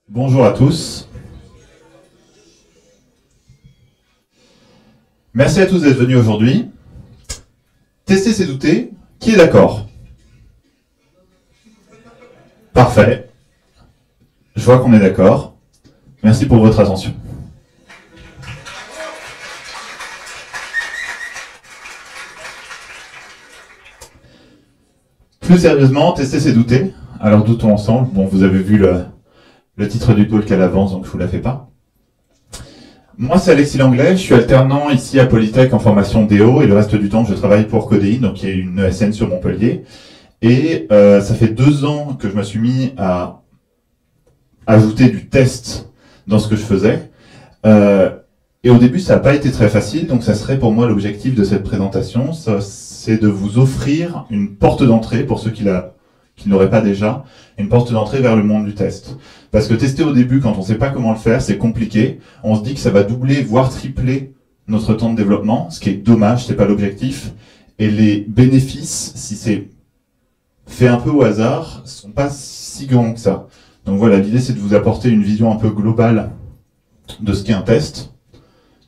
Bonjour à tous. Merci à tous d'être venus aujourd'hui. Tester, c'est douter. Qui est d'accord? Parfait. Je vois qu'on est d'accord. Merci pour votre attention. Plus sérieusement, tester, c'est douter. Alors doutons ensemble. Bon, vous avez vu le titre du talk à l'avance, donc je vous la fais pas. Moi, c'est Alexis Langlais, je suis alternant ici à Polytech en formation DO, et le reste du temps, je travaille pour Codéine, donc qui est une ESN sur Montpellier. Et ça fait 2 ans que je me suis mis à ajouter du test dans ce que je faisais. Et au début, ça n'a pas été très facile, donc ça serait pour moi l'objectif de cette présentation, c'est de vous offrir une porte d'entrée, pour ceux qui n'auraient pas déjà, une porte d'entrée vers le monde du test. Parce que tester au début, quand on ne sait pas comment le faire, c'est compliqué. On se dit que ça va doubler, voire tripler notre temps de développement, ce qui est dommage, c'est pas l'objectif. Et les bénéfices, si c'est fait un peu au hasard, sont pas si grands que ça. Donc voilà, l'idée c'est de vous apporter une vision un peu globale de ce qu'est un test,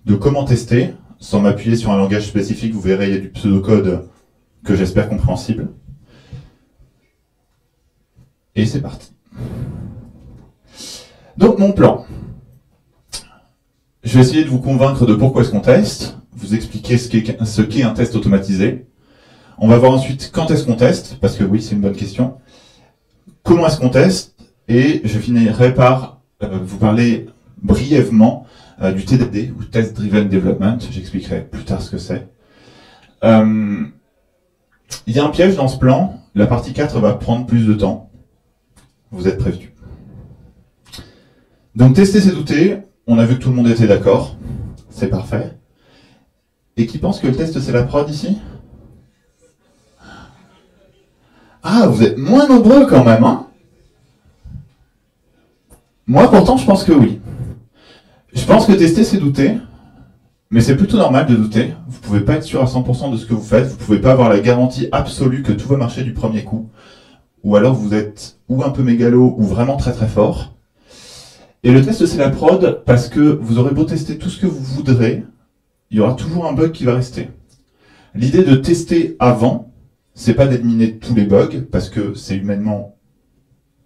de comment tester, sans m'appuyer sur un langage spécifique, vous verrez, il y a du pseudocode que j'espère compréhensible. Et c'est parti. Donc mon plan. Je vais essayer de vous convaincre de pourquoi est-ce qu'on teste, vous expliquer ce qu'est un test automatisé. On va voir ensuite quand est-ce qu'on teste, parce que oui, c'est une bonne question. Comment est-ce qu'on teste, et je finirai par vous parler brièvement du TDD, ou Test Driven Development, j'expliquerai plus tard ce que c'est. Il y a un piège dans ce plan, la partie 4 va prendre plus de temps, vous êtes prévenus. Donc tester, c'est douter, on a vu que tout le monde était d'accord, c'est parfait. Et qui pense que le test c'est la prod ici? Ah, vous êtes moins nombreux quand même, hein? Moi pourtant je pense que oui. Je pense que tester c'est douter, mais c'est plutôt normal de douter. Vous pouvez pas être sûr à 100% de ce que vous faites, vous pouvez pas avoir la garantie absolue que tout va marcher du premier coup. Ou alors vous êtes ou un peu mégalo ou vraiment très très fort. Et le test c'est la prod parce que vous aurez beau tester tout ce que vous voudrez, il y aura toujours un bug qui va rester. L'idée de tester avant, c'est pas d'éliminer tous les bugs parce que c'est humainement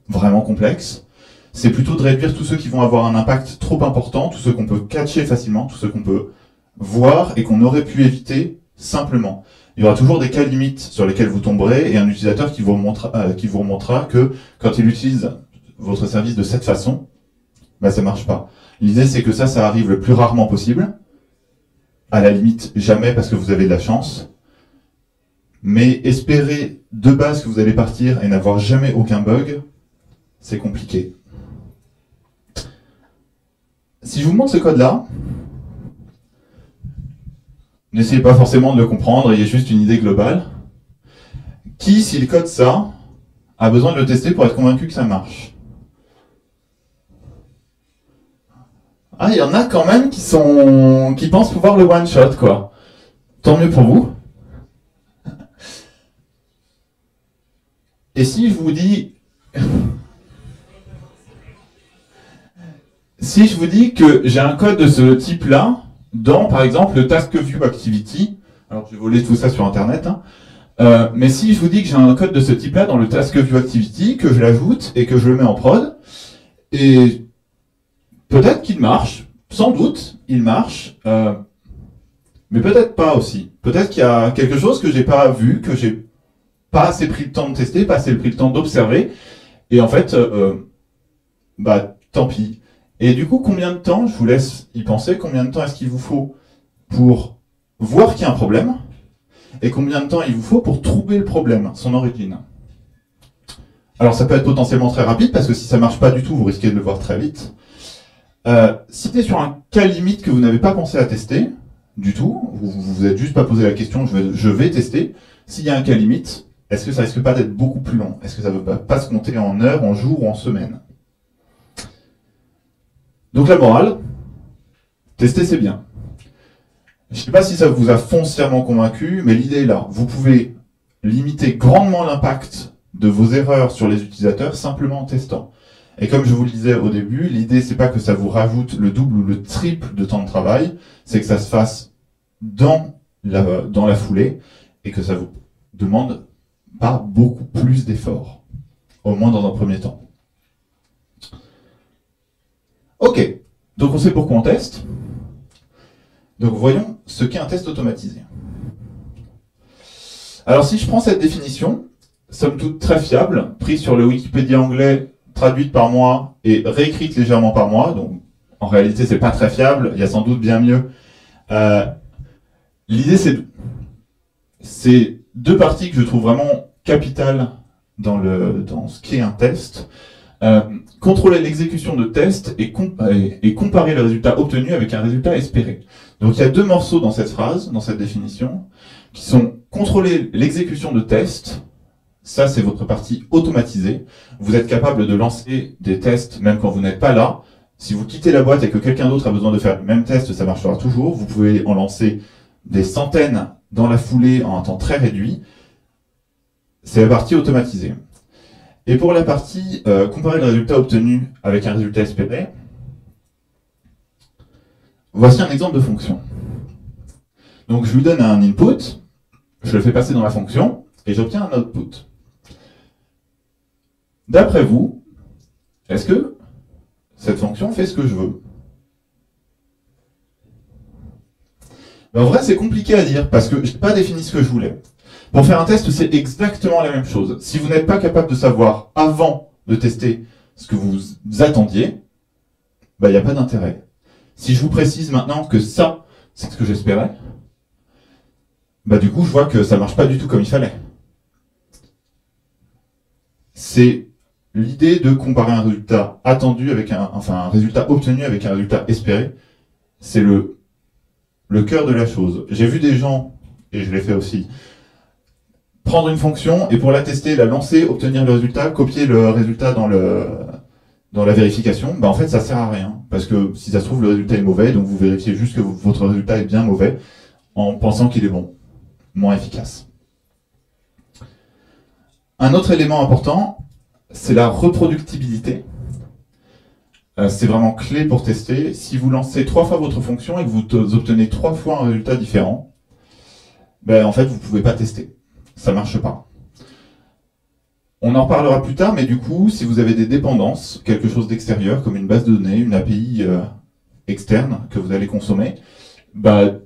vraiment complexe. C'est plutôt de réduire tous ceux qui vont avoir un impact trop important, tous ceux qu'on peut catcher facilement, tous ceux qu'on peut voir et qu'on aurait pu éviter simplement. Il y aura toujours des cas limites sur lesquels vous tomberez et un utilisateur qui vous remontera que quand il utilise votre service de cette façon, bah ça marche pas. L'idée c'est que ça arrive le plus rarement possible, à la limite jamais parce que vous avez de la chance, mais espérer de base que vous allez partir et n'avoir jamais aucun bug, c'est compliqué. Si je vous montre ce code-là, n'essayez pas forcément de le comprendre, il y a juste une idée globale. Qui, s'il code ça, a besoin de le tester pour être convaincu que ça marche? Ah, il y en a quand même qui pensent pouvoir le one-shot, quoi. Tant mieux pour vous. Et si je vous dis... Si je vous dis que j'ai un code de ce type-là, dans, par exemple, le Task View Activity, alors je vais voler tout ça sur Internet, hein, mais si je vous dis que j'ai un code de ce type-là dans le Task View Activity, que je l'ajoute et que je le mets en prod, et peut-être qu'il marche, sans doute, il marche, mais peut-être pas aussi. Peut-être qu'il y a quelque chose que j'ai pas vu, que j'ai pas assez pris le temps de tester, pas assez pris le temps d'observer, et en fait, bah tant pis. Et du coup, combien de temps, je vous laisse y penser, combien de temps est-ce qu'il vous faut pour voir qu'il y a un problème, et combien de temps il vous faut pour trouver le problème, son origine. Alors ça peut être potentiellement très rapide, parce que si ça marche pas du tout, vous risquez de le voir très vite. Si tu es sur un cas limite que vous n'avez pas pensé à tester, du tout, vous êtes juste pas posé la question, je vais tester, s'il y a un cas limite, est-ce que ça risque pas d'être beaucoup plus long? Est-ce que ça ne va pas se compter en heures, en jours ou en semaines? Donc la morale, tester c'est bien. Je ne sais pas si ça vous a foncièrement convaincu, mais l'idée est là. Vous pouvez limiter grandement l'impact de vos erreurs sur les utilisateurs simplement en testant. Et comme je vous le disais au début, l'idée c'est pas que ça vous rajoute le double ou le triple de temps de travail, c'est que ça se fasse dans la foulée et que ça vous demande pas beaucoup plus d'efforts, au moins dans un premier temps. Ok, donc on sait pourquoi on teste. Donc voyons ce qu'est un test automatisé. Alors si je prends cette définition, somme toute très fiable, prise sur le Wikipédia anglais, traduite par moi et réécrite légèrement par moi, donc en réalité c'est pas très fiable, il y a sans doute bien mieux. L'idée c'est deux parties que je trouve vraiment capitales dans ce qu'est un test. Contrôler l'exécution de tests et comparer le résultat obtenu avec un résultat espéré. Donc il y a deux morceaux dans cette phrase, dans cette définition, qui sont contrôler l'exécution de tests. Ça, c'est votre partie automatisée. Vous êtes capable de lancer des tests même quand vous n'êtes pas là. Si vous quittez la boîte et que quelqu'un d'autre a besoin de faire le même test, ça marchera toujours. Vous pouvez en lancer des centaines dans la foulée en un temps très réduit. C'est la partie automatisée. Et pour la partie comparer le résultat obtenu avec un résultat espéré, voici un exemple de fonction. Donc je lui donne un input, je le fais passer dans la fonction, et j'obtiens un output. D'après vous, est-ce que cette fonction fait ce que je veux? En vrai, c'est compliqué à dire, parce que je n'ai pas défini ce que je voulais. Pour faire un test, c'est exactement la même chose. Si vous n'êtes pas capable de savoir, avant de tester, ce que vous attendiez, il n'y a pas d'intérêt. Si je vous précise maintenant que ça, c'est ce que j'espérais, du coup, je vois que ça ne marche pas du tout comme il fallait. C'est l'idée de comparer un résultat attendu avec un résultat obtenu avec un résultat espéré. C'est le cœur de la chose. J'ai vu des gens, et je l'ai fait aussi, prendre une fonction et pour la tester, la lancer, obtenir le résultat, copier le résultat dans la vérification, en fait ça sert à rien. Parce que si ça se trouve, le résultat est mauvais, donc vous vérifiez juste que votre résultat est bien mauvais en pensant qu'il est bon, moins efficace. Un autre élément important, c'est la reproductibilité. C'est vraiment clé pour tester. Si vous lancez 3 fois votre fonction et que vous obtenez 3 fois un résultat différent, en fait vous ne pouvez pas tester. Ça ne marche pas. On en reparlera plus tard, mais du coup, si vous avez des dépendances, quelque chose d'extérieur, comme une base de données, une API externe que vous allez consommer, il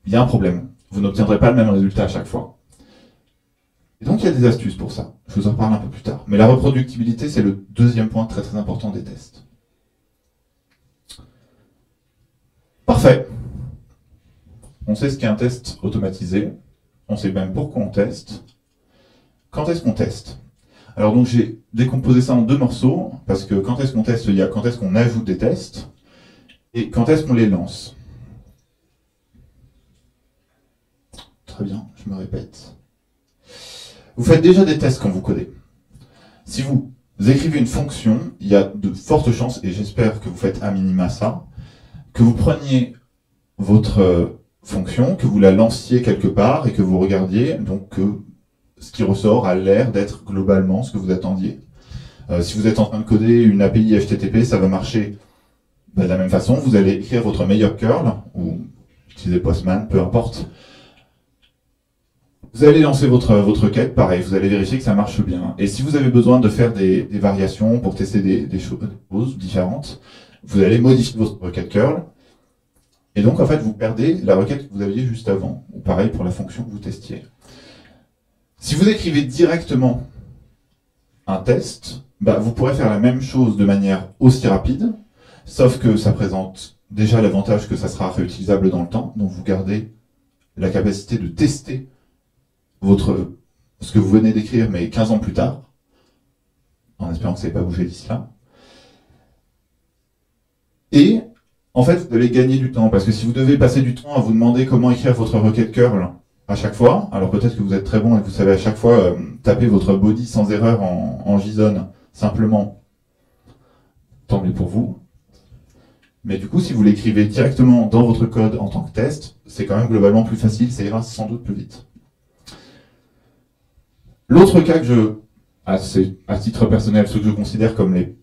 y a un problème. Vous n'obtiendrez pas le même résultat à chaque fois. Et donc, il y a des astuces pour ça. Je vous en reparle un peu plus tard. Mais la reproductibilité, c'est le deuxième point très très important des tests. Parfait. On sait ce qu'est un test automatisé. On sait même pourquoi on teste. Quand est-ce qu'on teste? Alors donc j'ai décomposé ça en deux morceaux, parce que quand est-ce qu'on teste, il y a quand est-ce qu'on ajoute des tests, et quand est-ce qu'on les lance. Très bien, je me répète. Vous faites déjà des tests quand vous codez. Si vous écrivez une fonction, il y a de fortes chances, et j'espère que vous faites à minima ça, que vous preniez votre fonction, que vous la lanciez quelque part, et que vous regardiez, donc que ce qui ressort a l'air d'être globalement ce que vous attendiez. Si vous êtes en train de coder une API HTTP, ça va marcher de la même façon. Vous allez écrire votre meilleur curl, ou utiliser Postman, peu importe. Vous allez lancer votre requête, pareil, vous allez vérifier que ça marche bien. Et si vous avez besoin de faire des variations pour tester des choses différentes, vous allez modifier votre requête curl. Et donc, en fait, vous perdez la requête que vous aviez juste avant. Ou pareil pour la fonction que vous testiez. Si vous écrivez directement un test, vous pourrez faire la même chose de manière aussi rapide, sauf que ça présente déjà l'avantage que ça sera réutilisable dans le temps, donc vous gardez la capacité de tester ce que vous venez d'écrire, mais 15 ans plus tard, en espérant que ça n'ait pas bougé d'ici là. Et, en fait, vous allez gagner du temps, parce que si vous devez passer du temps à vous demander comment écrire votre requête curl, à chaque fois, alors peut-être que vous êtes très bon et que vous savez à chaque fois taper votre body sans erreur en JSON, simplement, tant mieux pour vous. Mais du coup, si vous l'écrivez directement dans votre code en tant que test, c'est quand même globalement plus facile, ça ira sans doute plus vite. L'autre cas à titre personnel, ce que je considère comme les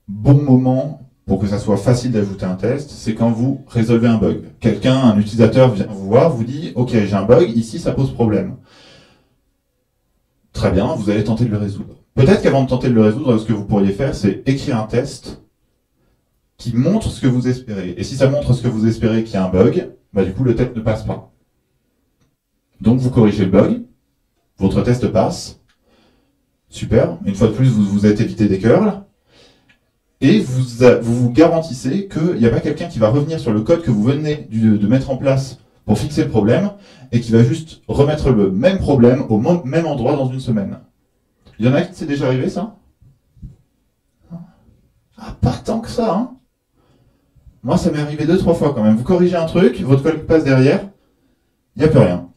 bons moments pour que ça soit facile d'ajouter un test, c'est quand vous résolvez un bug. Quelqu'un, un utilisateur vient vous voir, vous dit « Ok, j'ai un bug, ici ça pose problème ». Très bien, vous allez tenter de le résoudre. Peut-être qu'avant de tenter de le résoudre, ce que vous pourriez faire, c'est écrire un test qui montre ce que vous espérez. Et si ça montre ce que vous espérez qu'il y a un bug, bah du coup le test ne passe pas. Donc vous corrigez le bug, votre test passe, super, une fois de plus vous vous êtes évité des curls, et vous garantissez qu'il n'y a pas quelqu'un qui va revenir sur le code que vous venez de mettre en place pour fixer le problème, et qui va juste remettre le même problème au même endroit dans une semaine. Il y en a qui c'est déjà arrivé ça? Ah, pas tant que ça, hein. Moi, ça m'est arrivé 2-3 fois quand même. Vous corrigez un truc, votre code passe derrière, il n'y a plus rien.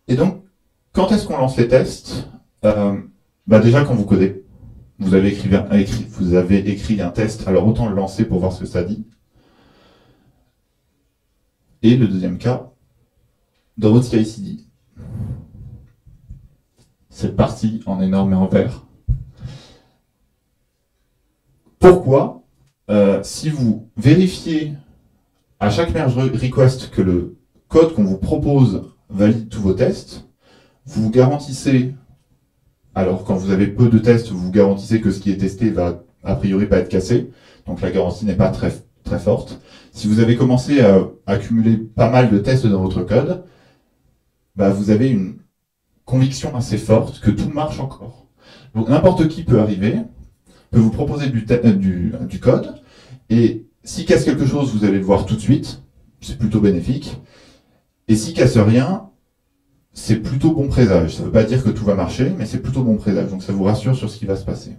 Et donc, quand est-ce qu'on lance les tests? Déjà, quand vous codez. Vous avez écrit un test, alors autant le lancer pour voir ce que ça dit. Et le deuxième cas, dans votre CI/CD. Cette partie en énorme et en vert. Pourquoi si vous vérifiez à chaque merge request que le code qu'on vous propose valide tous vos tests, vous vous garantissez, alors quand vous avez peu de tests, vous vous garantissez que ce qui est testé va a priori pas être cassé, donc la garantie n'est pas très forte. Si vous avez commencé à accumuler pas mal de tests dans votre code, vous avez une conviction assez forte que tout marche encore. Donc n'importe qui peut arriver, peut vous proposer du code, et s'il casse quelque chose, vous allez le voir tout de suite, c'est plutôt bénéfique, et s'il casse rien, c'est plutôt bon présage. Ça ne veut pas dire que tout va marcher, mais c'est plutôt bon présage, donc ça vous rassure sur ce qui va se passer.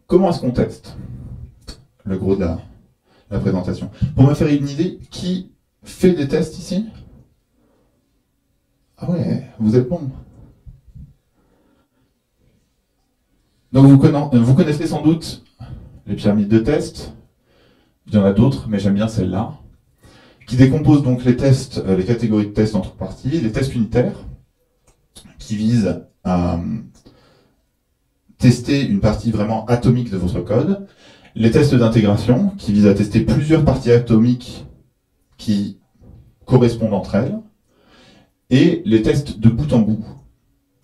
Comment est-ce qu'on teste? Le gros de la présentation. Pour me faire une idée, qui fait des tests ici? Ah ouais, vous êtes bon. Donc vous connaissez sans doute les pyramides de tests. Il y en a d'autres, mais j'aime bien celle-là, qui décompose donc les tests, les catégories de tests en trois parties. Les tests unitaires, qui visent à tester une partie vraiment atomique de votre code. Les tests d'intégration, qui visent à tester plusieurs parties atomiques qui correspondent entre elles. Et les tests de bout en bout,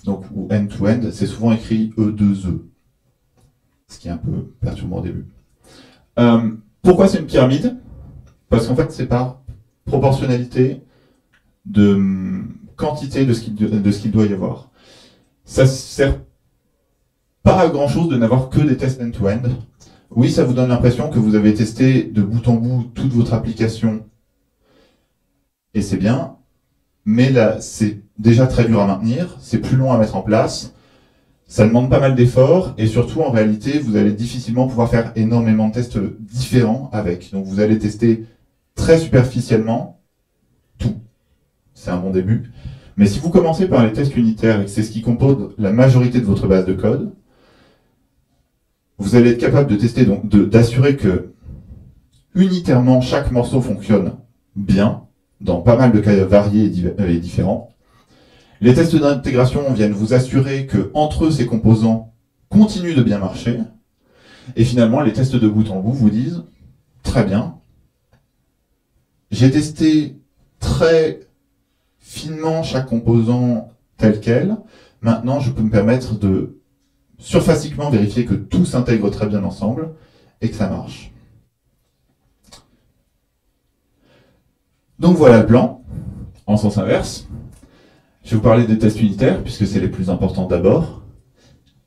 donc ou end-to-end, c'est souvent écrit E2E, ce qui est un peu perturbant au début. Pourquoi c'est une pyramide? Parce qu'en fait, c'est par proportionnalité de quantité de ce qu'il doit y avoir. Ça sert pas à grand chose de n'avoir que des tests end-to-end. Oui, ça vous donne l'impression que vous avez testé de bout en bout toute votre application, et c'est bien, mais là, c'est déjà très dur à maintenir, c'est plus long à mettre en place, ça demande pas mal d'efforts, et surtout, en réalité, vous allez difficilement pouvoir faire énormément de tests différents avec. Donc vous allez tester très superficiellement tout. C'est un bon début. Mais si vous commencez par les tests unitaires, et que c'est ce qui compose la majorité de votre base de code, vous allez être capable de tester, donc d'assurer que unitairement, chaque morceau fonctionne bien, dans pas mal de cas variés et différents. Les tests d'intégration viennent vous assurer que entre eux, ces composants continuent de bien marcher. Et finalement, les tests de bout en bout vous disent, très bien, j'ai testé très finement chaque composant tel quel, maintenant je peux me permettre de surfaciquement vérifier que tout s'intègre très bien ensemble et que ça marche. Donc voilà le plan, en sens inverse. Je vais vous parler des tests unitaires, puisque c'est les plus importants d'abord.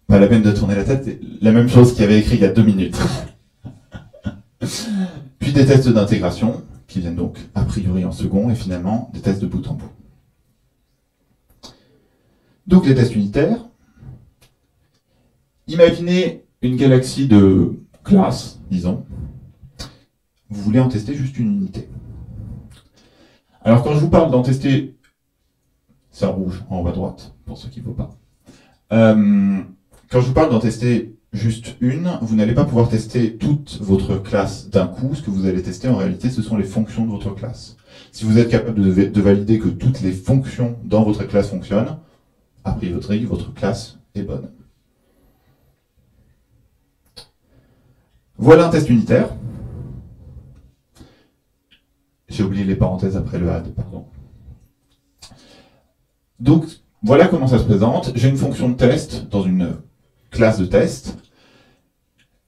Pas la peine de tourner la tête, la même chose qu'il y avait écrit il y a 2 minutes. Puis des tests d'intégration, qui viennent donc a priori en second, et finalement des tests de bout en bout. Donc les tests unitaires. Imaginez une galaxie de classe, disons. Vous voulez en tester juste une unité. Alors quand je vous parle d'en tester, c'est en rouge, en haut à droite, pour ceux qui ne voient pas. Quand je vous parle d'en tester juste une, vous n'allez pas pouvoir tester toute votre classe d'un coup. Ce que vous allez tester en réalité, ce sont les fonctions de votre classe. Si vous êtes capable de valider que toutes les fonctions dans votre classe fonctionnent, a priori, votre classe est bonne. Voilà un test unitaire. J'ai oublié les parenthèses après le add, pardon. Donc, voilà comment ça se présente. J'ai une fonction de test dans une classe de test.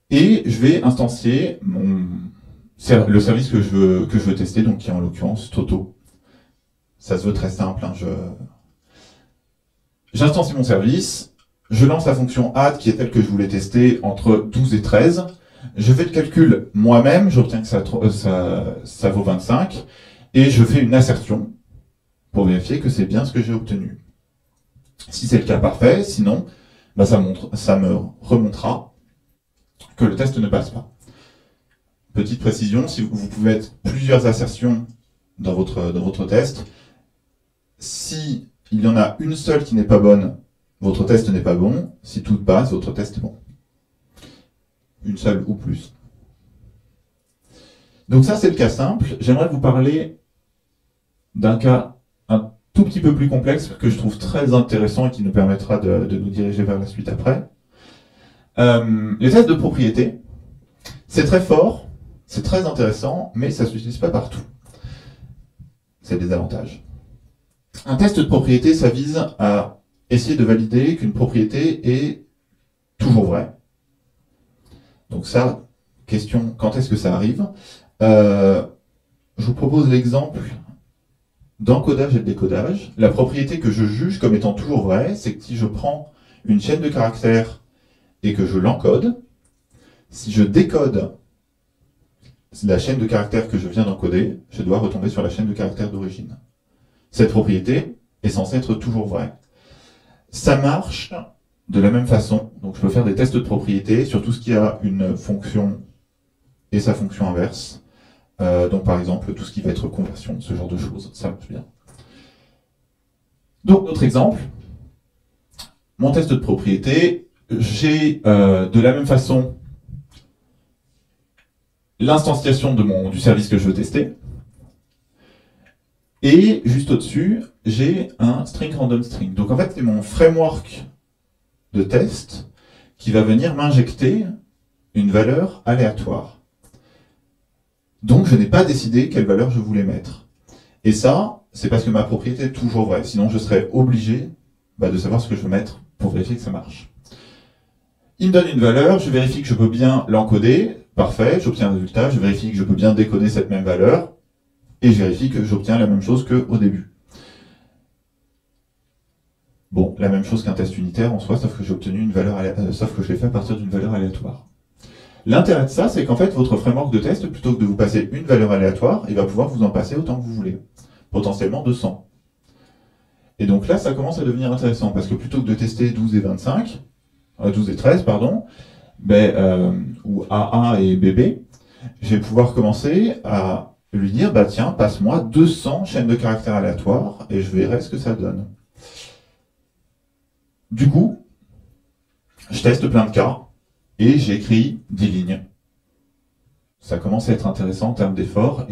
Et je vais instancier le service que je veux tester, donc qui est en l'occurrence Toto. Ça se veut très simple. Hein, j'instancie mon service, je lance la fonction add qui est telle que je voulais tester entre 12 et 13. Je fais le calcul moi-même, j'obtiens que ça vaut 25, et je fais une assertion pour vérifier que c'est bien ce que j'ai obtenu. Si c'est le cas, parfait, sinon, bah ça me remontera que le test ne passe pas. Petite précision, si vous pouvez mettre plusieurs assertions dans votre test, si il y en a une seule qui n'est pas bonne, votre test n'est pas bon. Si tout passe, votre test est bon. Une seule ou plus. Donc ça, c'est le cas simple. J'aimerais vous parler d'un cas un tout petit peu plus complexe que je trouve très intéressant et qui nous permettra de nous diriger vers la suite après. Les tests de propriété, c'est très fort, c'est très intéressant, mais ça ne s'utilise pas partout. C'est des avantages. Un test de propriété, ça vise à essayer de valider qu'une propriété est toujours vraie. Donc ça, question, quand est-ce que ça arrive? Je vous propose l'exemple d'encodage et de décodage. La propriété que je juge comme étant toujours vraie, c'est que si je prends une chaîne de caractères et que je l'encode, si je décode la chaîne de caractères que je viens d'encoder, je dois retomber sur la chaîne de caractères d'origine. Cette propriété est censée être toujours vraie. Ça marche de la même façon. Donc je peux faire des tests de propriété sur tout ce qui a une fonction et sa fonction inverse. Donc par exemple, tout ce qui va être conversion, ce genre de choses, ça marche bien. Donc notre exemple, mon test de propriété, j'ai de la même façon l'instanciation du service que je veux tester. Et juste au-dessus, j'ai un string random string. Donc en fait, c'est mon framework de test qui va venir m'injecter une valeur aléatoire. Donc je n'ai pas décidé quelle valeur je voulais mettre. Et ça, c'est parce que ma propriété est toujours vraie. Sinon, je serais obligé de savoir ce que je veux mettre pour vérifier que ça marche. Il me donne une valeur, je vérifie que je peux bien l'encoder. Parfait, j'obtiens un résultat. Je vérifie que je peux bien décoder cette même valeur. Et je vérifie que j'obtiens la même chose qu'au début. Bon, la même chose qu'un test unitaire en soi, sauf que j'ai obtenu une valeur sauf que je l'ai fait à partir d'une valeur aléatoire. L'intérêt de ça, c'est qu'en fait, votre framework de test, plutôt que de vous passer une valeur aléatoire, il va pouvoir vous en passer autant que vous voulez. Potentiellement 200. Et donc là, ça commence à devenir intéressant, parce que plutôt que de tester 12 et 25, 12 et 13, pardon, ou AA et BB, je vais pouvoir commencer à lui dire, tiens, passe-moi 200 chaînes de caractères aléatoires, et je verrai ce que ça donne. Du coup, je teste plein de cas, et j'écris 10 lignes. Ça commence à être intéressant en termes d'effort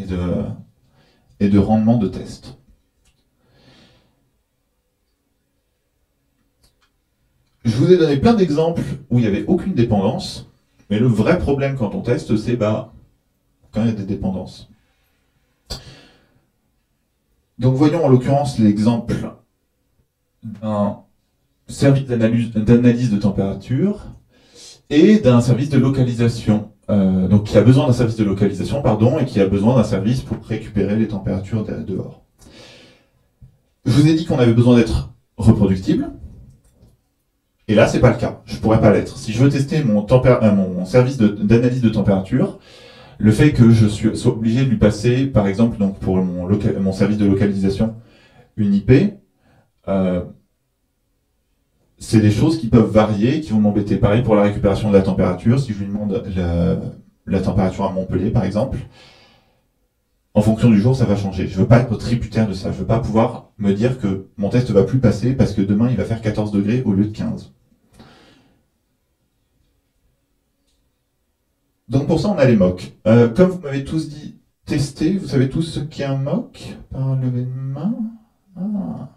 et de rendement de test. Je vous ai donné plein d'exemples où il n'y avait aucune dépendance, mais le vrai problème quand on teste, c'est quand il y a des dépendances. Donc voyons en l'occurrence l'exemple d'un service d'analyse de température et d'un service de localisation. Donc qui a besoin d'un service de localisation, et qui a besoin d'un service pour récupérer les températures dehors. Je vous ai dit qu'on avait besoin d'être reproductible. Et là, c'est pas le cas. Je pourrais pas l'être. Si je veux tester mon service d'analyse de température, le fait que je sois obligé de lui passer, par exemple, donc pour mon service de localisation, une IP, c'est des choses qui peuvent varier, qui vont m'embêter. Pareil pour la récupération de la température. Si je lui demande la température à Montpellier, par exemple, en fonction du jour, ça va changer. Je veux pas être tributaire de ça. Je veux pas pouvoir me dire que mon test va plus passer parce que demain, il va faire 14 degrés au lieu de 15. Donc pour ça, on a les mocks. Comme vous m'avez tous dit tester, vous savez tous ce qu'est un mock par lever de main? Ah.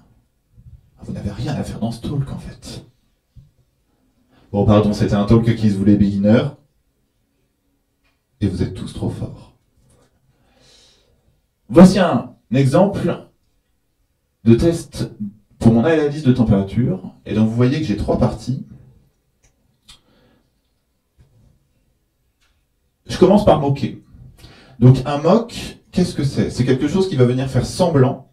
Vous n'avez rien à faire dans ce talk en fait. Bon, pardon, c'était un talk qui se voulait beginner. Et vous êtes tous trop forts. Voici un exemple de test pour mon analyse de température. Et donc vous voyez que j'ai 3 parties. Je commence par moquer. Donc un mock, qu'est-ce que c'est? C'est quelque chose qui va venir faire semblant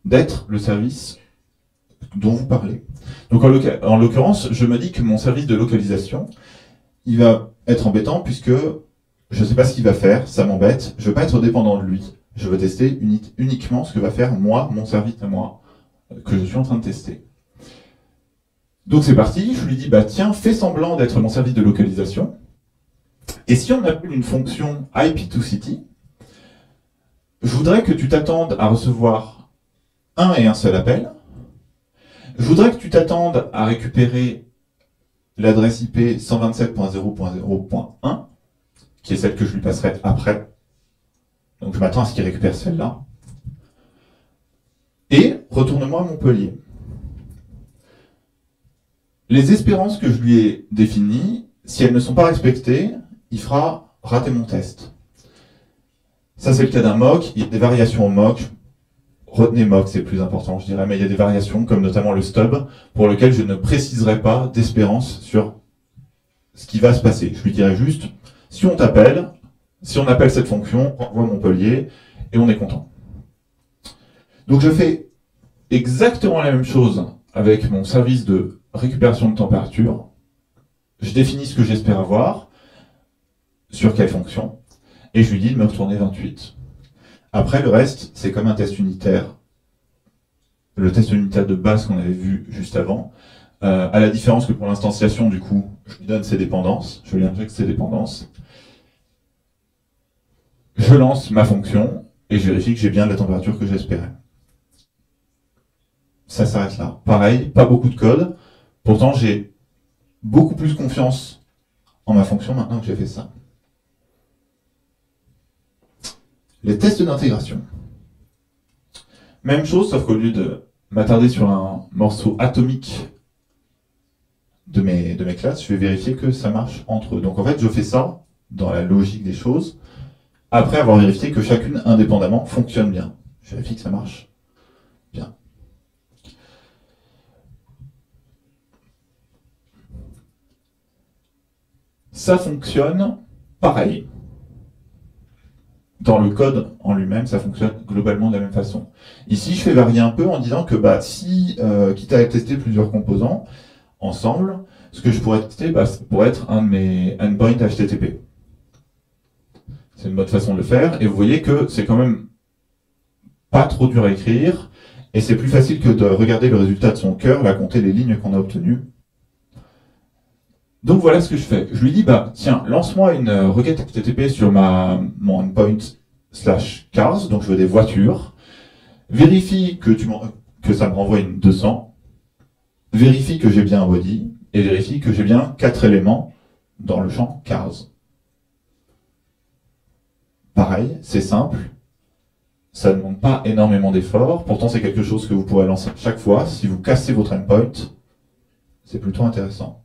d'être le service dont vous parlez. Donc en l'occurrence, je me dis que mon service de localisation, il va être embêtant puisque je ne sais pas ce qu'il va faire, ça m'embête, je ne veux pas être dépendant de lui. Je veux tester uniquement ce que va faire moi, mon service à moi, que je suis en train de tester. Donc c'est parti, je lui dis, bah tiens, fais semblant d'être mon service de localisation. Et si on appelle une fonction IP2City, je voudrais que tu t'attendes à recevoir un et un seul appel. Je voudrais que tu t'attendes à récupérer l'adresse IP 127.0.0.1, qui est celle que je lui passerai après. Donc je m'attends à ce qu'il récupère celle-là. Et retourne-moi à Montpellier. Les espérances que je lui ai définies, si elles ne sont pas respectées, il fera rater mon test. Ça, c'est le cas d'un mock. Il y a des variations au mock. Retenez mock, c'est plus important, je dirais, mais il y a des variations, comme notamment le stub, pour lequel je ne préciserai pas d'espérance sur ce qui va se passer. Je lui dirai juste, si on t'appelle, si on appelle cette fonction, envoie Montpellier, et on est content. Donc je fais exactement la même chose avec mon service de récupération de température. Je définis ce que j'espère avoir, sur quelle fonction, et je lui dis de me retourner 28. Après, le reste, c'est comme un test unitaire. Le test unitaire de base qu'on avait vu juste avant. À la différence que pour l'instanciation, du coup, je lui donne ses dépendances. Je lui injecte ses dépendances. Je lance ma fonction et je vérifie que j'ai bien la température que j'espérais. Ça s'arrête là. Pareil, pas beaucoup de code. Pourtant, j'ai beaucoup plus confiance en ma fonction maintenant que j'ai fait ça. Les tests d'intégration. Même chose, sauf qu'au lieu de m'attarder sur un morceau atomique de mes classes, je vais vérifier que ça marche entre eux. Donc en fait, je fais ça dans la logique des choses, après avoir vérifié que chacune, indépendamment, fonctionne bien. Je vérifie que ça marche bien. Ça fonctionne pareil. Dans le code en lui-même, ça fonctionne globalement de la même façon. Ici, je fais varier un peu en disant que si, quitte à tester plusieurs composants ensemble, ce que je pourrais tester, ça pourrait être un de mes endpoints HTTP. C'est une bonne façon de le faire, et vous voyez que c'est quand même pas trop dur à écrire, et c'est plus facile que de regarder le résultat de son cœur, là, compter les lignes qu'on a obtenues. Donc voilà ce que je fais. Je lui dis, tiens, lance-moi une requête HTTP sur mon endpoint /cars, donc je veux des voitures. Vérifie que ça me renvoie une 200. Vérifie que j'ai bien un body. Et vérifie que j'ai bien 4 éléments dans le champ cars. Pareil, c'est simple. Ça ne demande pas énormément d'efforts. Pourtant, c'est quelque chose que vous pourrez lancer chaque fois. Si vous cassez votre endpoint, c'est plutôt intéressant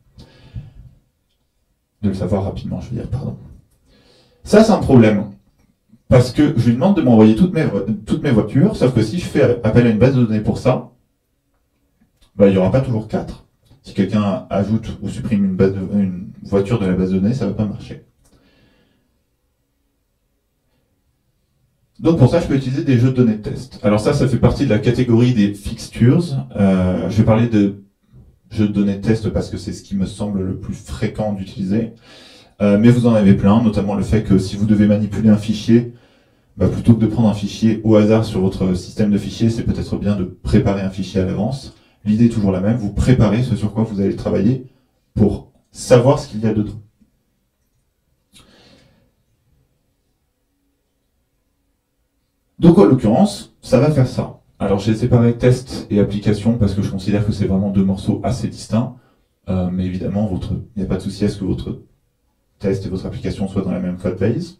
de le savoir rapidement, je veux dire, pardon. Ça, c'est un problème. Parce que je lui demande de m'envoyer toutes mes voitures, sauf que si je fais appel à une base de données pour ça, il n'y aura pas toujours 4. Si quelqu'un ajoute ou supprime une voiture de la base de données, ça ne va pas marcher. Donc pour ça, je peux utiliser des jeux de données de test. Alors ça fait partie de la catégorie des fixtures. Je vais parler de jeux de données de test parce que c'est ce qui me semble le plus fréquent d'utiliser. Mais vous en avez plein, notamment le fait que si vous devez manipuler un fichier, plutôt que de prendre un fichier au hasard sur votre système de fichiers, c'est peut-être bien de préparer un fichier à l'avance. L'idée est toujours la même, vous préparez ce sur quoi vous allez travailler pour savoir ce qu'il y a dedans. Donc en l'occurrence, ça va faire ça. Alors j'ai séparé test et application parce que je considère que c'est vraiment deux morceaux assez distincts. Mais évidemment, il n'y a pas de souci à ce que votre test et votre application soient dans la même code base.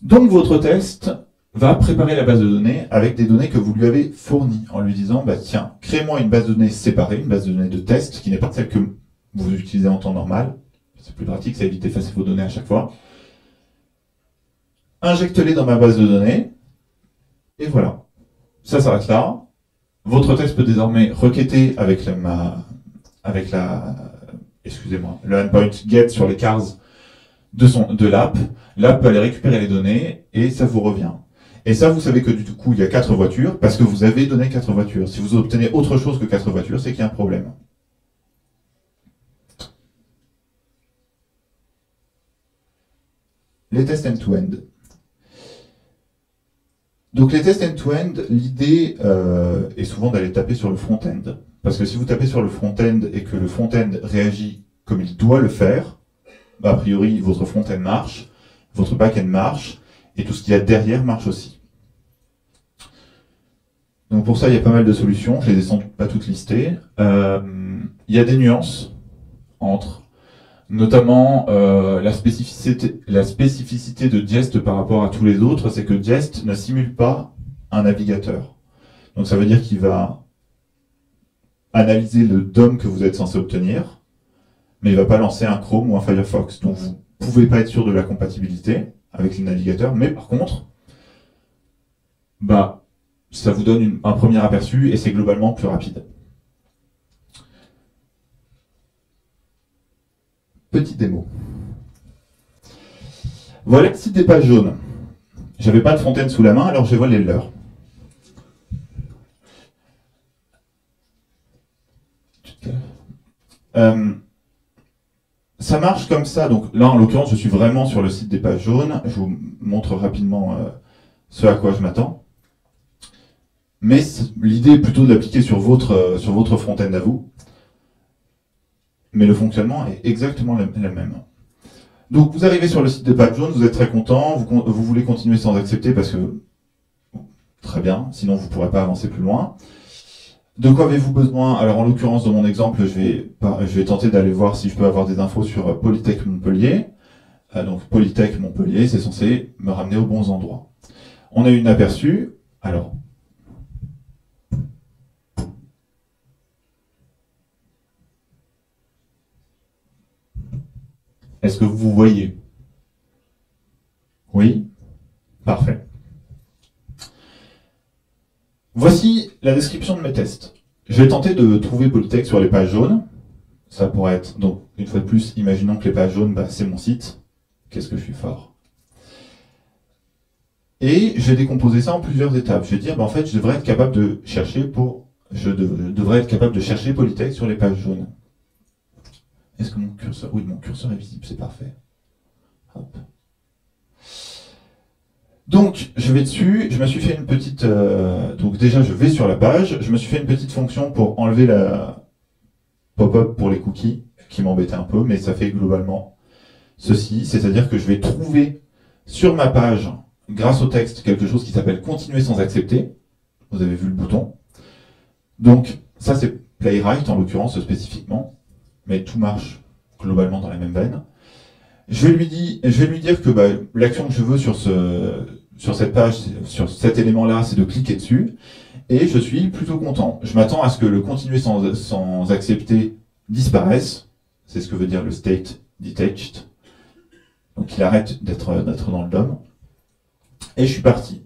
Donc votre test va préparer la base de données avec des données que vous lui avez fournies, en lui disant, bah tiens, crée-moi une base de données séparée, une base de données de test, qui n'est pas celle que vous utilisez en temps normal. C'est plus pratique, ça évite d'effacer vos données à chaque fois. Injecte-les dans ma base de données, et voilà. Ça s'arrête là. Votre test peut désormais requêter avec le endpoint get sur les cars de l'app. L'app peut aller récupérer les données et ça vous revient. Et ça, vous savez que du coup, il y a 4 voitures parce que vous avez donné 4 voitures. Si vous obtenez autre chose que 4 voitures, c'est qu'il y a un problème. Les tests end-to-end. Donc les tests end-to-end, l'idée est souvent d'aller taper sur le front-end. Parce que si vous tapez sur le front-end et que le front-end réagit comme il doit le faire, bah, a priori, votre front-end marche, votre back-end marche, et tout ce qu'il y a derrière marche aussi. Donc pour ça, il y a pas mal de solutions, je les ai sans doute pas toutes listées. Il y a des nuances entre, notamment la spécificité de Jest par rapport à tous les autres, c'est que Jest ne simule pas un navigateur. Donc ça veut dire qu'il va analyser le DOM que vous êtes censé obtenir, mais il ne va pas lancer un Chrome ou un Firefox. Donc vous ne pouvez pas être sûr de la compatibilité avec les navigateurs, mais par contre, bah, ça vous donne un premier aperçu et c'est globalement plus rapide. Petit démo. Voilà le site des pages jaunes. J'avais pas de front-end sous la main, alors j'ai volé le leur. Ça marche comme ça. Donc là, en l'occurrence, je suis vraiment sur le site des pages jaunes. Je vous montre rapidement ce à quoi je m'attends. Mais l'idée est plutôt de l'appliquer sur votre front-end à vous. Mais le fonctionnement est exactement le même. Donc vous arrivez sur le site des pages jaunes, vous êtes très content, vous voulez continuer sans accepter parce que très bien, sinon vous ne pourrez pas avancer plus loin. De quoi avez-vous besoin? Alors en l'occurrence, dans mon exemple, je vais tenter d'aller voir si je peux avoir des infos sur Polytech Montpellier. Donc Polytech Montpellier, c'est censé me ramener aux bons endroits. On a eu un aperçu. Alors, est-ce que vous voyez? Oui? Parfait. Voici la description de mes tests. Je vais tenter de trouver Polytech sur les pages jaunes. Ça pourrait être, donc, une fois de plus, imaginons que les pages jaunes, bah, c'est mon site. Qu'est-ce que je suis fort. Et je vais décomposer ça en plusieurs étapes. Je vais dire, bah, en fait, je devrais être capable de chercher Polytech sur les pages jaunes. Est-ce que mon curseur... Oui, mon curseur est visible, c'est parfait. Hop. Donc, je vais dessus, je me suis fait une petite... donc déjà, je vais sur la page, je me suis fait une petite fonction pour enlever la pop-up pour les cookies, qui m'embêtait un peu, mais ça fait globalement ceci, c'est-à-dire que je vais trouver sur ma page, grâce au texte, quelque chose qui s'appelle « Continuer sans accepter ». Vous avez vu le bouton. Donc, ça c'est Playwright, en l'occurrence, spécifiquement, mais tout marche globalement dans la même veine. Je vais lui dire que bah, l'action que je veux sur cette page, sur cet élément-là, c'est de cliquer dessus. Et je suis plutôt content. Je m'attends à ce que le continuer sans accepter disparaisse. C'est ce que veut dire le state detached. Donc il arrête d'être dans le DOM. Et je suis parti.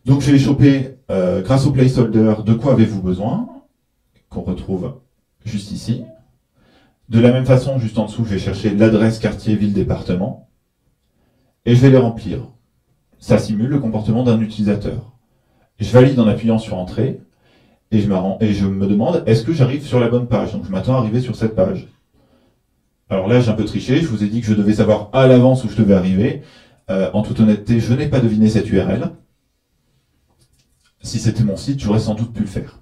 Donc je vais choper, grâce au placeholder, de quoi avez-vous besoin, qu'on retrouve juste ici. De la même façon, juste en dessous, je vais chercher l'adresse, quartier, ville, département. Et je vais les remplir. Ça simule le comportement d'un utilisateur. Je valide en appuyant sur Entrée. Et je me demande, est-ce que j'arrive sur la bonne page? Donc je m'attends à arriver sur cette page. Alors là, j'ai un peu triché. Je vous ai dit que je devais savoir à l'avance où je devais arriver. En toute honnêteté, je n'ai pas deviné cette URL. Si c'était mon site, j'aurais sans doute pu le faire.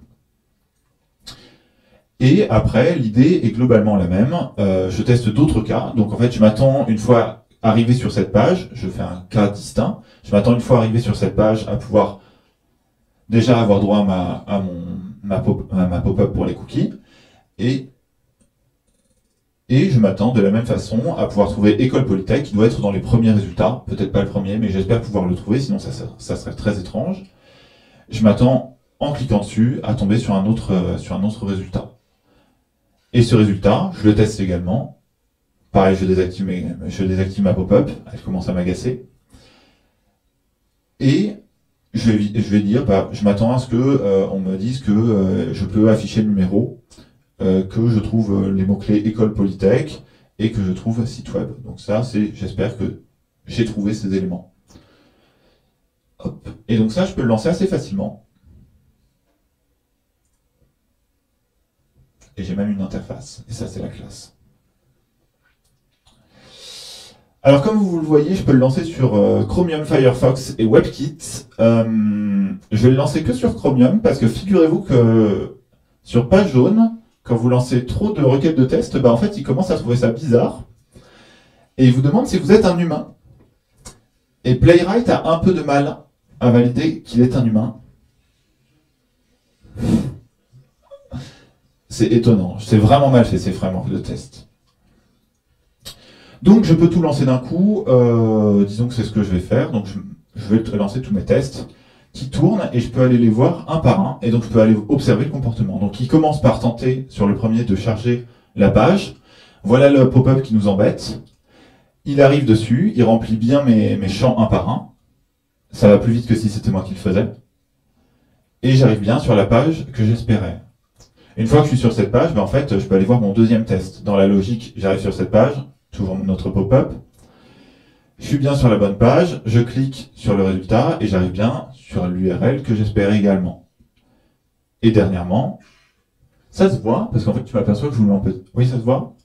Et après, l'idée est globalement la même. Je teste d'autres cas. Donc en fait, je m'attends, une fois arrivé sur cette page, je fais un cas distinct. Je m'attends une fois arrivé sur cette page à pouvoir déjà avoir droit à ma pop-up pour les cookies. Et Et je m'attends de la même façon à pouvoir trouver École Polytech, qui doit être dans les premiers résultats. Peut-être pas le premier, mais j'espère pouvoir le trouver, sinon ça serait très étrange. Je m'attends, en cliquant dessus, à tomber sur un autre résultat. Et ce résultat, je le teste également. Pareil, je désactive ma pop-up, elle commence à m'agacer. Et je vais dire, je m'attends à ce que on me dise que je peux afficher le numéro, que je trouve les mots-clés École Polytech et que je trouve site web. Donc ça, j'espère que j'ai trouvé ces éléments. Hop. Et donc ça, je peux le lancer assez facilement. Et j'ai même une interface. Et ça, c'est la classe. Alors, comme vous le voyez, je peux le lancer sur Chromium, Firefox et WebKit. Je vais le lancer que sur Chromium, parce que figurez-vous que sur Page Jaune, quand vous lancez trop de requêtes de test, en fait, il commence à trouver ça bizarre. Et il vous demande si vous êtes un humain. Et Playwright a un peu de mal à valider qu'il est un humain. C'est étonnant. C'est vraiment mal fait, ces frameworks de test. Donc, je peux tout lancer d'un coup. Disons que c'est ce que je vais faire. Donc, je vais lancer tous mes tests qui tournent et je peux aller les voir un par un. Et donc, je peux aller observer le comportement. Donc, il commence par tenter, sur le premier, de charger la page. Voilà le pop-up qui nous embête. Il arrive dessus, il remplit bien mes champs un par un. Ça va plus vite que si c'était moi qui le faisais. Et j'arrive bien sur la page que j'espérais. Une fois que je suis sur cette page, en fait, je peux aller voir mon deuxième test. Dans la logique, j'arrive sur cette page, toujours notre pop-up. Je suis bien sur la bonne page, je clique sur le résultat et j'arrive bien sur l'URL que j'espérais également. Et dernièrement, ça se voit, parce qu'en fait, tu m'aperçois que je vous le mets en petit. Oui, ça se voit?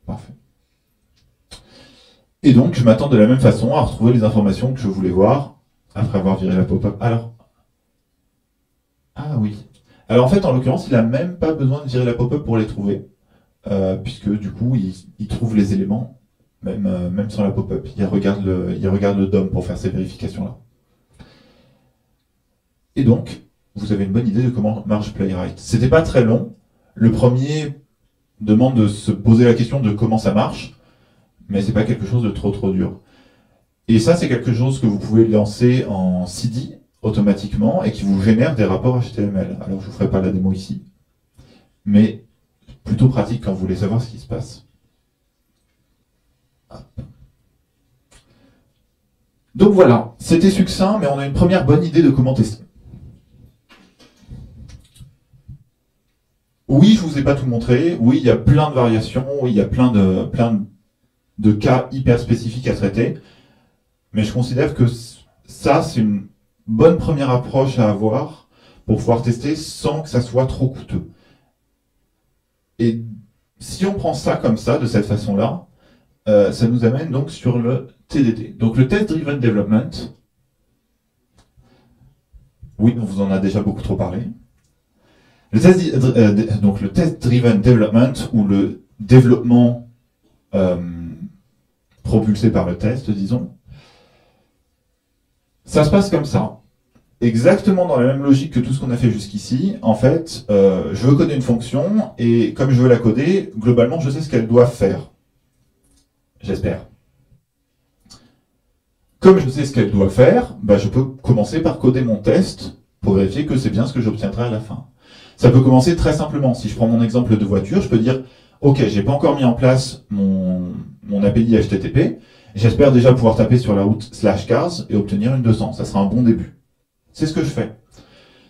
Parfait. Et donc, je m'attends de la même façon à retrouver les informations que je voulais voir après avoir viré la pop-up. Alors, ah oui. Alors en fait, en l'occurrence, il n'a même pas besoin de virer la pop-up pour les trouver, puisque du coup, il trouve les éléments, même sans la pop-up. Il regarde le DOM pour faire ces vérifications-là. Et donc, vous avez une bonne idée de comment marche Playwright. C'était pas très long. Le premier demande de se poser la question de comment ça marche, mais c'est pas quelque chose de trop dur. Et ça, c'est quelque chose que vous pouvez lancer en CD automatiquement et qui vous génère des rapports HTML. Alors, je ne vous ferai pas la démo ici, mais plutôt pratique quand vous voulez savoir ce qui se passe. Hop. Donc voilà, c'était succinct, mais on a une première bonne idée de comment tester. Oui, je vous ai pas tout montré. Oui, il y a plein de variations. Oui, il y a plein de cas hyper spécifiques à traiter. Mais je considère que ça, c'est une bonne première approche à avoir pour pouvoir tester sans que ça soit trop coûteux. Et si on prend ça comme ça, de cette façon-là, ça nous amène donc sur le TDD. Donc le Test Driven Development. Oui, on vous en a déjà beaucoup trop parlé. Donc le Test Driven Development, ou le développement propulsé par le test, disons. Ça se passe comme ça. Exactement dans la même logique que tout ce qu'on a fait jusqu'ici. En fait, je veux coder une fonction, et comme je veux la coder, globalement, je sais ce qu'elle doit faire. J'espère. Comme je sais ce qu'elle doit faire, je peux commencer par coder mon test pour vérifier que c'est bien ce que j'obtiendrai à la fin. Ça peut commencer très simplement. Si je prends mon exemple de voiture, je peux dire « Ok, j'ai pas encore mis en place mon API HTTP. J'espère déjà pouvoir taper sur la route /cars et obtenir une 200. Ça sera un bon début. » C'est ce que je fais.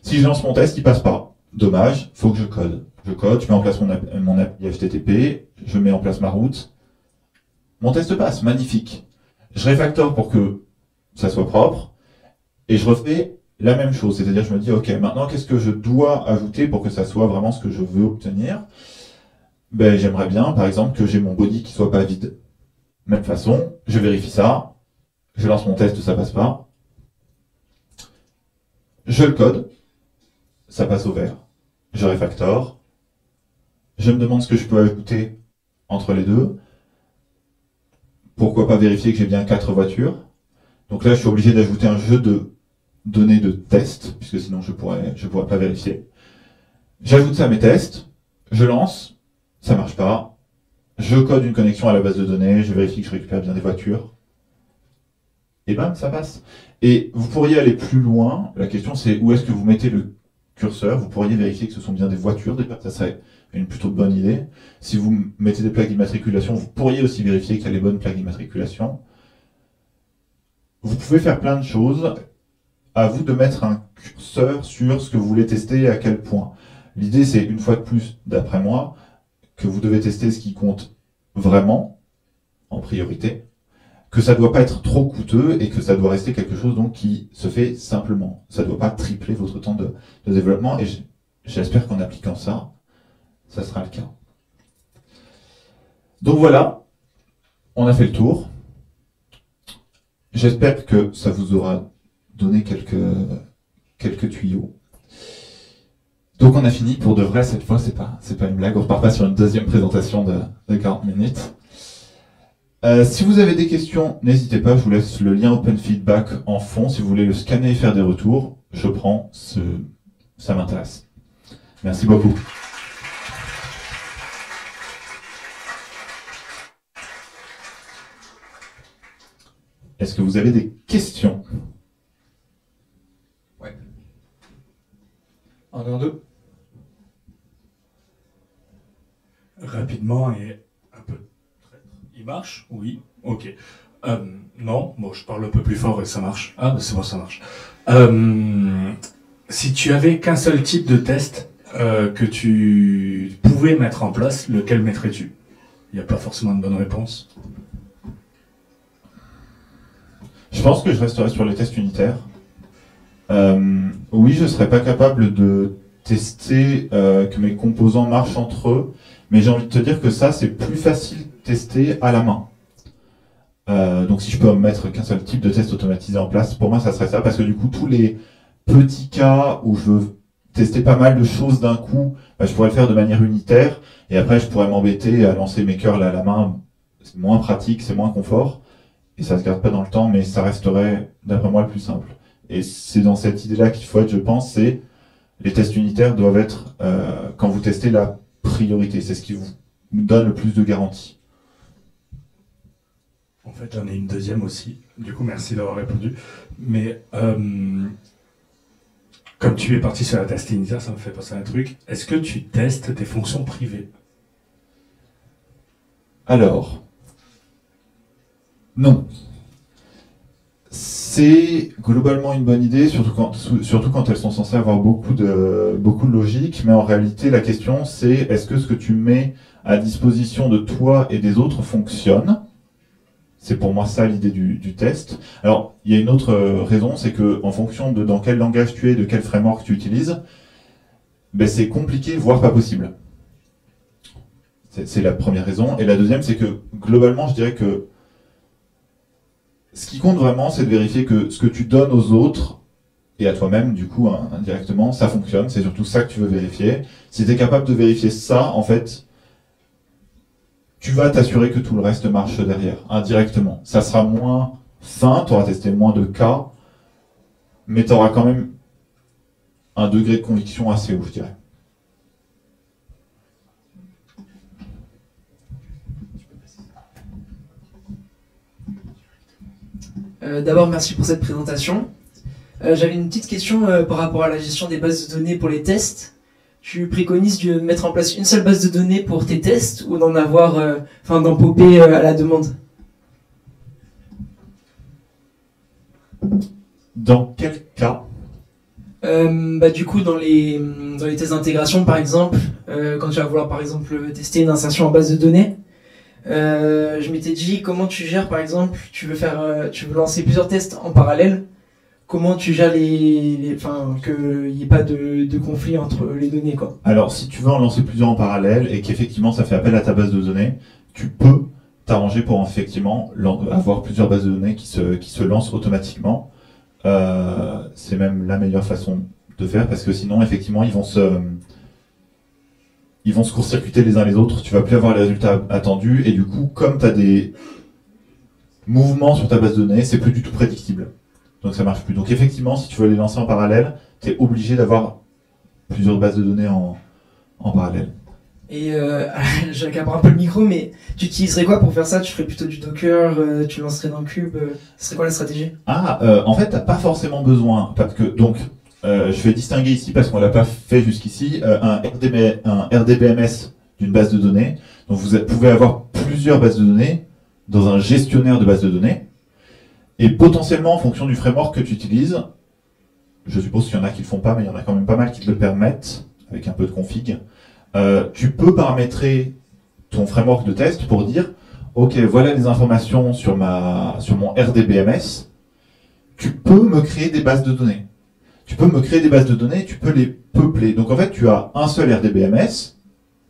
Si je lance mon test, il passe pas. Dommage, faut que je code. Je code, je mets en place mon API HTTP, je mets en place ma route. Mon test passe, magnifique. Je refactor pour que ça soit propre, et je refais la même chose. C'est-à-dire, je me dis, ok, maintenant, qu'est-ce que je dois ajouter pour que ça soit vraiment ce que je veux obtenir? J'aimerais bien, par exemple, que j'ai mon body qui soit pas vide. Même façon, je vérifie ça, je lance mon test, ça passe pas. Je le code, ça passe au vert. Je refactor. Je me demande ce que je peux ajouter entre les deux. Pourquoi pas vérifier que j'ai bien 4 voitures. Donc là, je suis obligé d'ajouter un jeu de données de test, puisque sinon je pourrais pas vérifier. J'ajoute ça à mes tests, je lance, ça marche pas. Je code une connexion à la base de données, je vérifie que je récupère bien des voitures. Et bam, ça passe. Et vous pourriez aller plus loin. La question, c'est où est-ce que vous mettez le curseur. Vous pourriez vérifier que ce sont bien des voitures, déjà, ça serait une plutôt bonne idée. Si vous mettez des plaques d'immatriculation, vous pourriez aussi vérifier qu'il y a les bonnes plaques d'immatriculation. Vous pouvez faire plein de choses. À vous de mettre un curseur sur ce que vous voulez tester et à quel point. L'idée, c'est, une fois de plus, d'après moi, que vous devez tester ce qui compte vraiment, en priorité, que ça ne doit pas être trop coûteux et que ça doit rester quelque chose donc qui se fait simplement. Ça ne doit pas tripler votre temps de développement et j'espère qu'en appliquant ça, ça sera le cas. Donc voilà, on a fait le tour. J'espère que ça vous aura donné quelques tuyaux. Donc on a fini pour de vrai cette fois, c'est pas une blague, on repart pas sur une deuxième présentation de 40 minutes. Si vous avez des questions, n'hésitez pas, je vous laisse le lien Open Feedback en fond. Si vous voulez le scanner et faire des retours, je prends, ça m'intéresse. Merci beaucoup. Est-ce que vous avez des questions? Ouais. 1, 2, 2. Rapidement et un peu. Il marche? Oui. Ok. Non, bon, je parle un peu plus fort et ça marche. Ah, bah c'est bon, ça marche. Si tu avais qu'un seul type de test que tu pouvais mettre en place, lequel mettrais-tu? Il n'y a pas forcément de bonne réponse. Je pense que je resterai sur les tests unitaires. Oui, je ne serais pas capable de tester que mes composants marchent entre eux, mais j'ai envie de te dire que ça, c'est plus facile de tester à la main. Donc si je peux mettre qu'un seul type de test automatisé en place, pour moi, ça serait ça, parce que du coup, tous les petits cas où je veux tester pas mal de choses d'un coup, bah, je pourrais le faire de manière unitaire, et après, je pourrais m'embêter à lancer mes curls à la main. C'est moins pratique, c'est moins confort. Et ça se garde pas dans le temps, mais ça resterait, d'après moi, le plus simple. Et c'est dans cette idée-là qu'il faut être, je pense, c'est les tests unitaires doivent être, quand vous testez, la priorité. C'est ce qui vous donne le plus de garantie. En fait, j'en ai une deuxième aussi. Du coup, merci d'avoir répondu. Mais comme tu es parti sur la test unitaire, ça me fait penser à un truc. Est-ce que tu testes tes fonctions privées? Alors, non. C'est globalement une bonne idée, surtout quand elles sont censées avoir beaucoup de logique, mais en réalité, la question c'est est-ce que ce que tu mets à disposition de toi et des autres fonctionne? C'est pour moi ça l'idée du test. Alors, il y a une autre raison, c'est que en fonction de dans quel langage tu es, de quel framework tu utilises, ben c'est compliqué, voire pas possible. C'est la première raison. Et la deuxième, c'est que globalement, je dirais que ce qui compte vraiment, c'est de vérifier que ce que tu donnes aux autres, et à toi-même, du coup, indirectement, ça fonctionne. C'est surtout ça que tu veux vérifier. Si tu es capable de vérifier ça, en fait, tu vas t'assurer que tout le reste marche derrière, indirectement. Ça sera moins fin, tu auras testé moins de cas, mais tu auras quand même un degré de conviction assez haut, je dirais. D'abord, merci pour cette présentation. J'avais une petite question par rapport à la gestion des bases de données pour les tests. Tu préconises de mettre en place une seule base de données pour tes tests ou d'en avoir, d'en popper à la demande? Dans quel cas? Du coup, dans les tests d'intégration, par exemple, quand tu vas vouloir, par exemple, tester une insertion en base de données, je m'étais dit comment tu gères, par exemple, tu veux lancer plusieurs tests en parallèle. Comment tu gères qu'il n'y ait pas de conflit entre les données, quoi. Alors, si tu veux en lancer plusieurs en parallèle et qu'effectivement ça fait appel à ta base de données, tu peux t'arranger pour effectivement avoir plusieurs bases de données qui se lancent automatiquement. C'est même la meilleure façon de faire parce que sinon, effectivement, ils vont se court-circuiter les uns les autres. Tu vas plus avoir les résultats attendus et du coup, comme tu as des mouvements sur ta base de données, c'est plus du tout prédictible. Donc ça marche plus. Donc effectivement, si tu veux les lancer en parallèle, tu es obligé d'avoir plusieurs bases de données en parallèle. Et j'accapare un peu le micro, mais tu utiliserais quoi pour faire ça? Tu ferais plutôt du Docker, tu lancerais dans Cube, ce serait quoi la stratégie? En fait, t'as pas forcément besoin, parce que donc je vais distinguer ici parce qu'on l'a pas fait jusqu'ici un RDBMS d'une base de données. Donc vous pouvez avoir plusieurs bases de données dans un gestionnaire de bases de données, et potentiellement en fonction du framework que tu utilises, je suppose qu'il y en a qui le font pas, mais il y en a quand même pas mal qui te le permettent avec un peu de config. Tu peux paramétrer ton framework de test pour dire ok, voilà les informations sur mon RDBMS. Tu peux me créer des bases de données. Tu peux me créer des bases de données, tu peux les peupler. Donc en fait, tu as un seul RDBMS.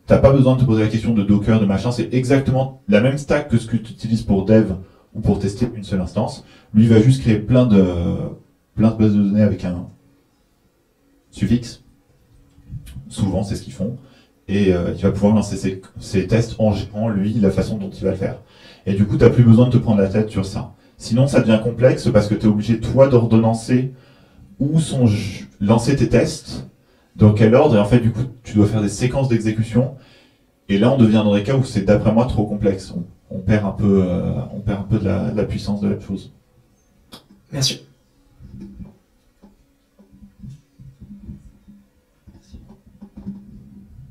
T'as pas besoin de te poser la question de Docker, de machin. C'est exactement la même stack que ce que tu utilises pour dev ou pour tester une seule instance. Lui, il va juste créer plein de bases de données avec un suffixe. Souvent, c'est ce qu'ils font. Et il va pouvoir lancer ses tests en gérant, lui, la façon dont il va le faire. Et du coup, tu n'as plus besoin de te prendre la tête sur ça. Sinon, ça devient complexe parce que tu es obligé, toi, d'ordonnancer où sont lancer tes tests, dans quel ordre, et en fait, du coup, tu dois faire des séquences d'exécution. Et là, on devient dans des cas où c'est, d'après moi, trop complexe. On perd un peu de la puissance de la chose. Merci.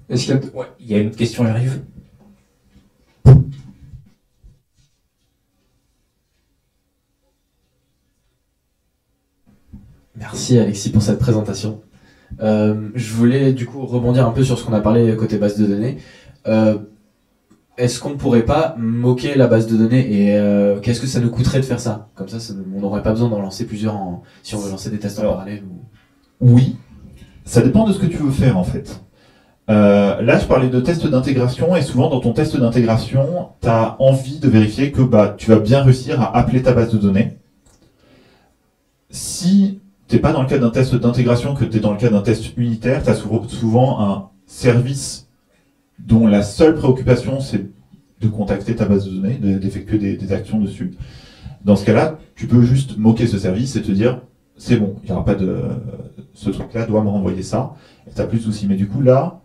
Est-ce qu'il y a... Ouais, il y a une question, elle arrive. Merci Alexis pour cette présentation. Je voulais du coup rebondir un peu sur ce qu'on a parlé côté base de données. Est-ce qu'on ne pourrait pas moquer la base de données et qu'est-ce que ça nous coûterait de faire ça? Comme ça, on n'aurait pas besoin d'en lancer plusieurs si on veut lancer des tests en parallèle Oui, ça dépend de ce que tu veux faire en fait. Là, je parlais de test d'intégration et souvent dans ton test d'intégration, tu as envie de vérifier que tu vas bien réussir à appeler ta base de données. Si tu n'es pas dans le cadre d'un test d'intégration, que tu es dans le cadre d'un test unitaire, tu as souvent un service dont la seule préoccupation c'est de contacter ta base de données, d'effectuer des actions dessus. Dans ce cas-là, tu peux juste moquer ce service et te dire c'est bon, il n'y aura pas de... ce truc-là doit me renvoyer ça, et tu n'as plus de soucis. Mais du coup, là,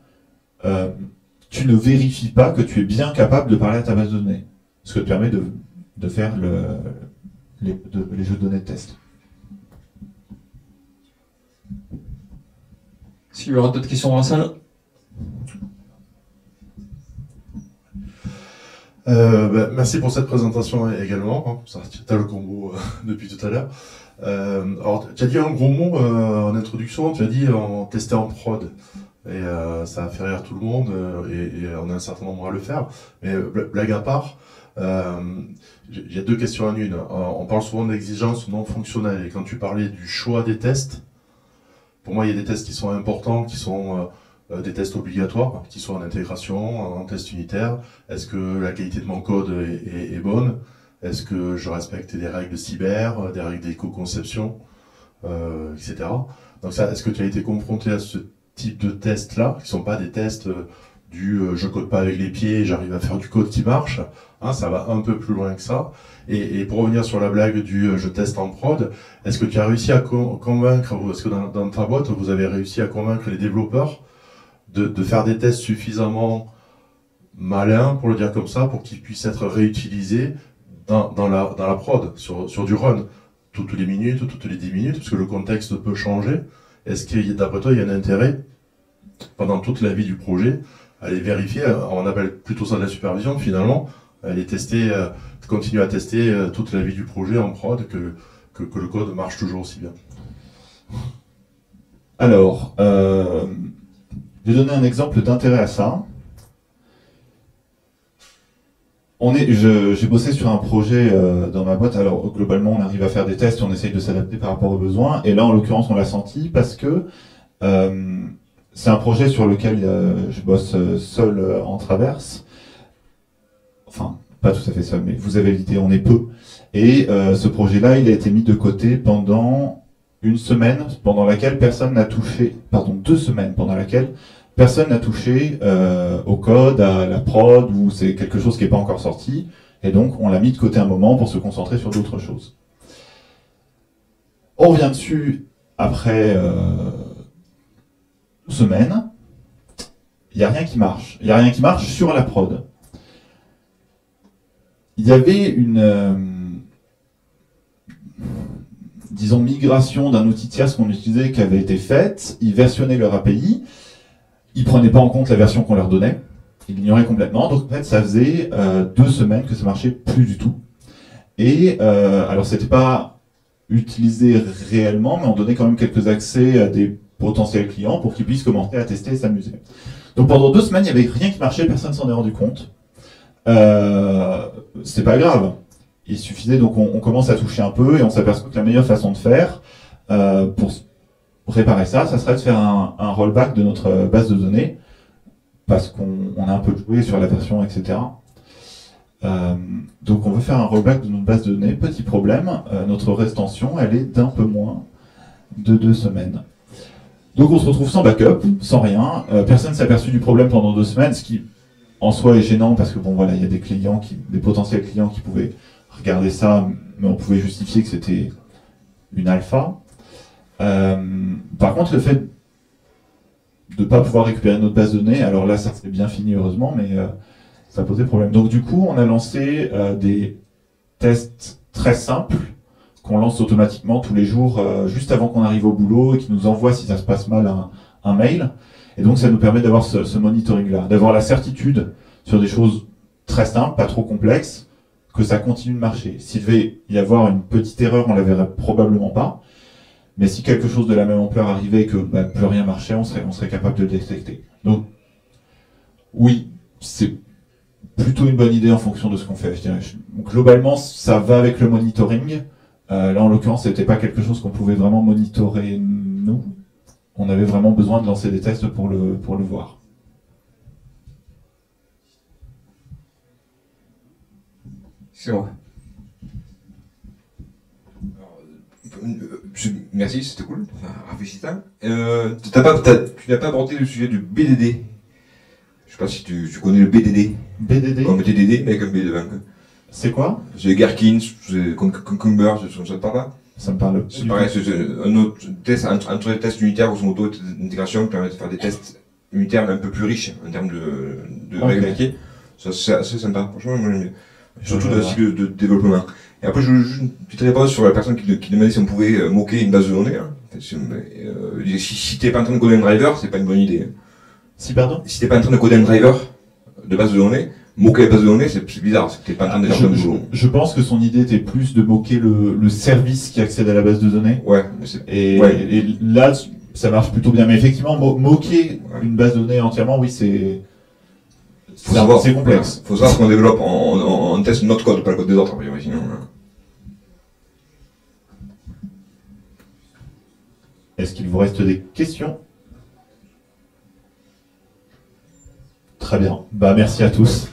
tu ne vérifies pas que tu es bien capable de parler à ta base de données, ce qui te permet de faire les jeux de données de test. Est-ce qu'il y aura d'autres questions dans la salle? Merci pour cette présentation également. Tu as le combo depuis tout à l'heure. Alors, tu as dit un gros mot en introduction, tu as dit tester en prod. Et ça a fait rire tout le monde et on a un certain nombre à le faire. Mais blague à part, il y a deux questions en une. On parle souvent d'exigences non fonctionnelles. Et quand tu parlais du choix des tests, pour moi, il y a des tests qui sont importants, qui sont des tests obligatoires, qui sont en intégration, en test unitaire. Est-ce que la qualité de mon code est bonne? Est-ce que je respecte des règles de cyber, des règles d'éco-conception, etc. Donc ça, est-ce que tu as été confronté à ce type de tests-là, qui sont pas des tests je code pas avec les pieds, j'arrive à faire du code qui marche, hein, ça va un peu plus loin que ça. Et pour revenir sur la blague du je teste en prod, est-ce que tu as réussi à convaincre, est-ce que dans ta boîte, vous avez réussi à convaincre les développeurs de faire des tests suffisamment malins, pour le dire comme ça, pour qu'ils puissent être réutilisés dans la prod, sur du run, toutes les minutes, toutes les 10 minutes, parce que le contexte peut changer. Est-ce que, d'après toi, il y a un intérêt, pendant toute la vie du projet, à les vérifier, on appelle plutôt ça de la supervision, finalement, à les tester, continuer à tester toute la vie du projet en prod, que le code marche toujours aussi bien? Alors, je vais donner un exemple d'intérêt à ça. J'ai bossé sur un projet dans ma boîte. Alors globalement, on arrive à faire des tests, on essaye de s'adapter par rapport aux besoins. Et là, en l'occurrence, on l'a senti parce que c'est un projet sur lequel je bosse seul en traverse. Enfin, pas tout à fait seul, mais vous avez l'idée, on est peu. Et ce projet-là, il a été mis de côté pendant une semaine, pendant laquelle personne n'a touché, pardon, 2 semaines, pendant laquelle personne n'a touché au code, à la prod, ou c'est quelque chose qui n'est pas encore sorti, et donc on l'a mis de côté un moment pour se concentrer sur d'autres choses. On revient dessus après semaine, il n'y a rien qui marche. Il n'y a rien qui marche sur la prod. Il y avait une, disons, migration d'un outil tierce qu'on utilisait qui avait été faite. Ils versionnaient leur API. Ils prenaient pas en compte la version qu'on leur donnait. Ils l'ignoraient complètement. Donc, en fait, ça faisait 2 semaines que ça marchait plus du tout. Et alors, c'était pas utilisé réellement, mais on donnait quand même quelques accès à des potentiels clients pour qu'ils puissent commencer à tester et s'amuser. Donc pendant 2 semaines, il n'y avait rien qui marchait, personne s'en est rendu compte. C'est pas grave. Il suffisait, donc on commence à toucher un peu et on s'aperçoit que la meilleure façon de faire pour réparer ça, ça serait de faire un rollback de notre base de données parce qu'on a un peu joué sur la version, etc. Donc on veut faire un rollback de notre base de données. Petit problème, notre restention, elle est d'un peu moins de 2 semaines. Donc on se retrouve sans backup, sans rien. Personne s'est aperçu du problème pendant 2 semaines, ce qui en soi est gênant parce que bon voilà, il y a des clients, des potentiels clients qui pouvaient regarder ça, mais on pouvait justifier que c'était une alpha. Par contre, le fait de ne pas pouvoir récupérer notre base de données, alors là ça s'est bien fini heureusement, mais ça posait problème. Donc du coup, on a lancé des tests très simples qu'on lance automatiquement tous les jours, juste avant qu'on arrive au boulot, et qui nous envoie, si ça se passe mal, un mail. Et donc ça nous permet d'avoir ce monitoring-là, d'avoir la certitude sur des choses très simples, pas trop complexes, que ça continue de marcher. S'il devait y avoir une petite erreur, on la verrait probablement pas. Mais si quelque chose de la même ampleur arrivait et que plus rien marchait, on serait capable de le détecter. Donc, oui, c'est plutôt une bonne idée en fonction de ce qu'on fait, je dirais. Donc, globalement, ça va avec le monitoring. Là, en l'occurrence, c'était pas quelque chose qu'on pouvait vraiment monitorer nous. On avait vraiment besoin de lancer des tests pour le voir. C'est vrai. Merci, c'était cool, rafraîchissant. Tu n'as pas abordé le sujet du BDD. Je sais pas si tu connais le BDD. BDD. Comme TDD, mais avec un B devant. C'est quoi? C'est Gherkin, c'est Concumber, ça te parle pas? Ça me parle. C'est pareil, c'est un autre test, entre les tests unitaires, grosso modo, d'intégration qui permet de faire des tests unitaires mais un peu plus riches en termes de règles métiers. Ça, c'est assez sympa, franchement, moi j'aime bien. Surtout dans le cycle de développement. Et après, je veux juste une petite réponse sur la personne qui demandait si on pouvait moquer une base de données. Hein. Si t'es pas en train de coder un driver, c'est pas une bonne idée. Si, pardon? Si t'es pas en train de coder un driver de base de données, moquer la base de données, c'est bizarre, c'est que t'es pas en train de faire ton boulot. Je pense que son idée était plus de moquer le service qui accède à la base de données. Ouais, mais c'est... Et là, ça marche plutôt bien. Mais effectivement, moquer une base de données entièrement, oui, c'est complexe. Faut savoir qu'on développe, on teste notre code, pas le code des autres, sinon... Est-ce qu'il vous reste des questions? Très bien. Merci à tous.